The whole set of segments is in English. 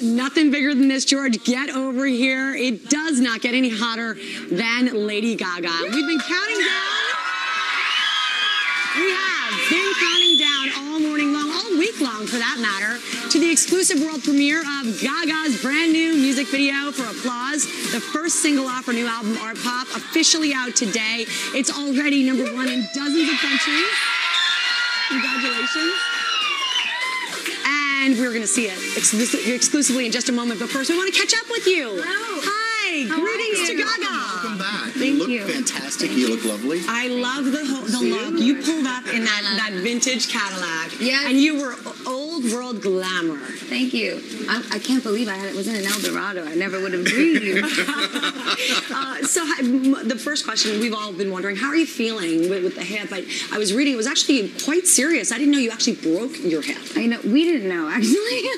Nothing bigger than this, George. Get over here. It does not get any hotter than Lady Gaga. We've been counting down. We have been counting down all morning long, all week long for that matter, to the exclusive world premiere of Gaga's brand new music video for Applause, the first single off her new album, Artpop, officially out today. It's already #1 in dozens of countries. Congratulations. And we're going to see it exclusively in just a moment. But first, we want to catch up with you. Hello. Hi. Greetings to Gaga. Welcome back. Thank you look fantastic. You look lovely. I love the look. You pulled up in that vintage Cadillac. Yes. And you were old world glamour. Thank you. I can't believe I was in an Dorado. I never would have dreamed. So the first question, we've all been wondering, how are you feeling with the hip? I was reading, it was actually quite serious. I didn't know you actually broke your hip. I know. We didn't know, actually.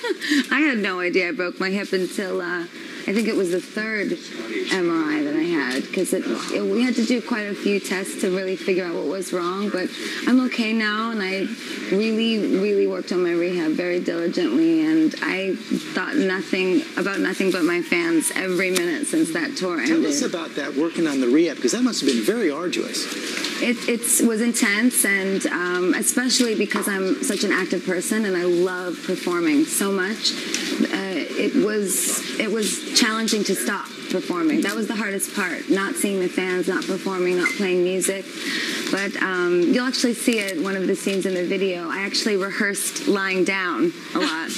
I had no idea I broke my hip until I think it was the third MRI that I had, because we had to do quite a few tests to really figure out what was wrong. But I'm okay now, and I really worked on my rehab very diligently, and I thought nothing but my fans every minute since that tour ended. Tell us about that, working on the rehab, because that must have been very arduous. It was intense, and especially because I'm such an active person and I love performing so much. It was challenging to stop performing. That was the hardest part, not seeing the fans, not performing, not playing music. But you'll actually see it in one of the scenes in the video. I actually rehearsed lying down a lot.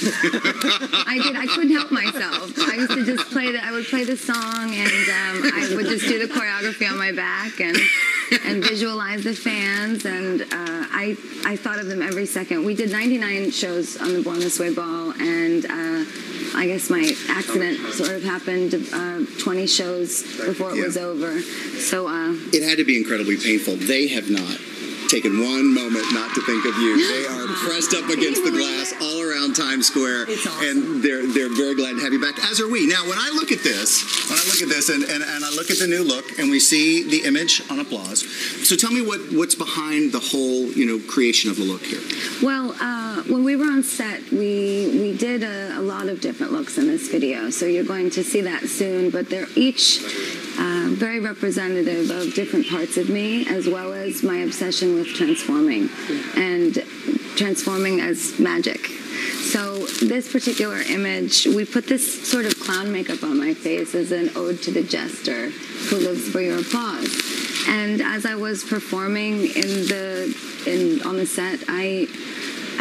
I couldn't help myself. I used to just I would play the song, and I would just do the choreography on my back and visualize the fans, and I thought of them every second. We did 99 shows on the Born This Way ball, and I guess my accident sort of happened 20 shows before it was over. So it had to be incredibly painful. They have not taken one moment not to think of you. They are pressed up against the glass all around Times Square, awesome. And they're very glad to have you back, as are we. Now, when I look at this, and I look at the new look, and we see the image on Applause. So tell me what's behind the whole creation of the look here. Well, when we were on set, we did a lot of different looks in this video. So you're going to see that soon, but they're each very representative of different parts of me, as well as my obsession with transforming and transforming as magic. So this particular image, we put this sort of clown makeup on my face as an ode to the jester who lives for your applause. And as I was performing on the set, I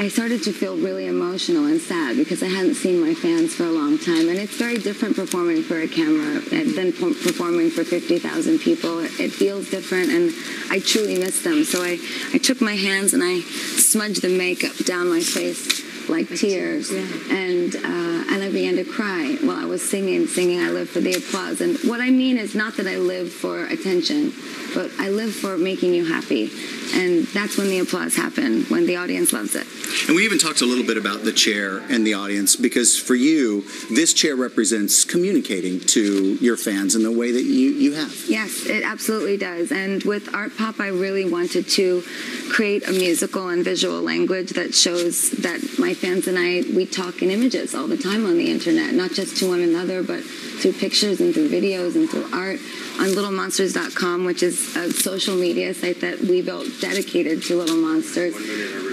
started to feel really emotional and sad because I hadn't seen my fans for a long time. And it's very different performing for a camera than performing for 50,000 people. It feels different, and I truly miss them. So I took my hands and I smudged the makeup down my face like tears, and I began to cry while I was singing I live for the applause. And what I mean is not that I live for attention, but I live for making you happy. And that's when the applause happens, when the audience loves it. And we even talked a little bit about the chair and the audience, because for you, this chair represents communicating to your fans in the way that you have. Yes, it absolutely does. And with Artpop, I really wanted to create a musical and visual language that shows that my fans and we talk in images all the time on the internet, not just to one another, but through pictures and through videos and through art. On littlemonsters.com, which is a social media site that we built dedicated to Little Monsters,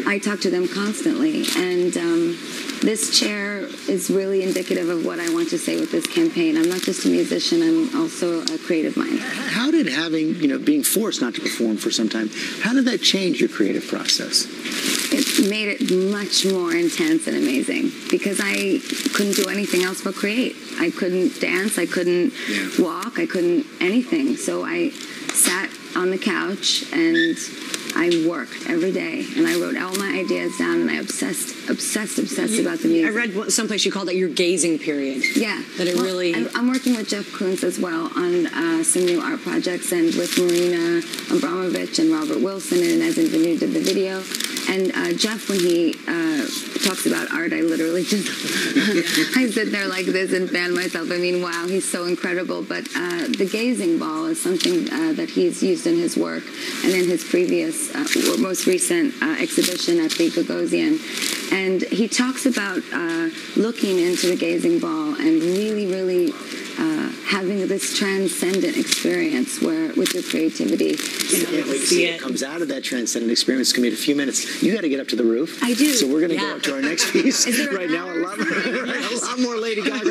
I talk to them constantly. And this chair is really indicative of what I want to say with this campaign. I'm not just a musician, I'm also a creative mind. How did being forced not to perform for some time, how did that change your creative process? It made it much more intense and amazing, because I couldn't do anything else but create. I couldn't dance, I couldn't walk, I couldn't anything. So I sat on the couch and I worked every day, and I wrote all my ideas down, and I obsessed about the music. I read someplace you called it your gazing period. Yeah. That it really... I'm working with Jeff Koons as well on some new art projects, and with Marina Abramovich and Robert Wilson, and Evan Vanu did the video. And Jeff, when he talks about art, I literally just, I sit there like this and fan myself. I mean, wow, he's so incredible. But the gazing ball is something that he's used in his work and in his previous, most recent exhibition at the Gagosian. And he talks about looking into the gazing ball and really having this transcendent experience where, with your creativity. I can't wait to see what comes out of that transcendent experience. It's going to be in a few minutes. You got to get up to the roof. I do. So we're going to Yeah. go up to our next piece Is there a right now. A lot more Lady Gaga.